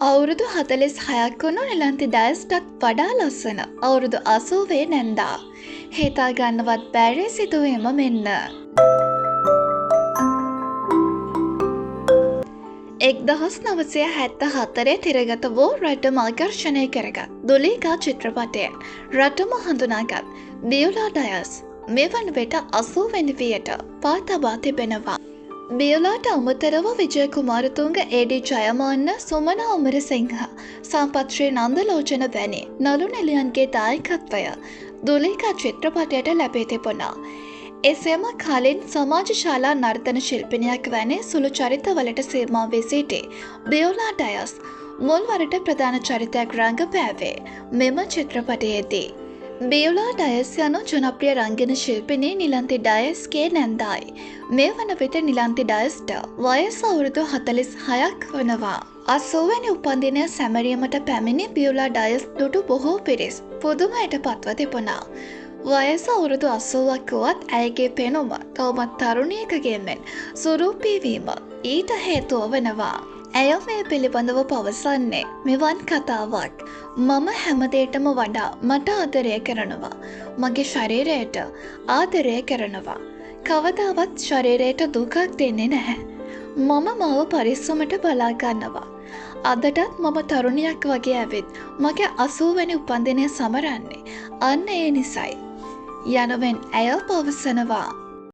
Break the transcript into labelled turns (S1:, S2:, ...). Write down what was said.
S1: අවුරුදු 46ක් වුණු නිලන්ති ඩයස්ටත් වඩා ලස්සන අවුරුදු 80 නැන්දා. හිතා ගන්නවත් බැරි සිදුවීම මෙන්න. 1974 තිරගත වූ රටම ආකර්ෂණය කරගත් දුලීකා චිත්‍රපටයෙන් රටම හඳුනාගත් බියුලා ඩයස් මේ වන විට 80 වෙනි වියට පා තබා තිබෙනවා. බියුලාට අමතරව විජය කුමාරතුංග, ඒ.ඩී. ජයමාන්න, සුමනා අමරසිංහ, සම්පත් ශ්‍රී නන්දලෝචන වැනි නළු නිළියන්ගේ දායකත්වය දුලීකා චිත්‍රපටයට ලැබී තිබුණා. එසේම කලින් සමාජශාලා නර්තන ශිල්පිනියක් වැනි සුළු චරිතවලට සීමා වී සිටි බියුලා ඩයස් මුල්වරට ප්‍රධාන චරිතයක් රඟපෑවේ මෙම චිත්‍රපටයේදී. බියුලා ඩයස් යනු ජනප්‍රිය රංගන ශිල්පිනී නිලන්ති ඩයස්ගේ නැන්දායි. මේ වන විට නිලන්ති ඩයස්ට වයස අවුරුදු 46ක් වනවා. 80 වැනි උපන්දිනය සැමරීමට පැමිණි බියුලා ඩයස් දුටු බොහෝ පිරිස් පුදුමයට පත්ව තිබුණා. වයස අවුරුදු 80ක් වුවත් ඇයගේ පෙනුම තවමත් තරුණියකගේ මෙන් සුරූපී වීම ඊට හේතුව වනවා. ඇය මේ පිළිබඳව පවසන්නේ මෙවන් කතාවක්. මම හැමදේටම වඩා මට ආදරය කරනවා. මගේ ශරීරයට ආදරය කරනවා. කවදාවත් ශරීරයට දුකක් දෙන්නේ නැහැ. මම මාව පරිස්සමට බලා ගන්නවා. අදටත් මම තරුණියක් වගේ ඇවිත් මගේ 80 වෙනි උපන්දිනය සමරන්නේ අන්න ඒ නිසයි. යනුවෙන් ඇය පවසනවා.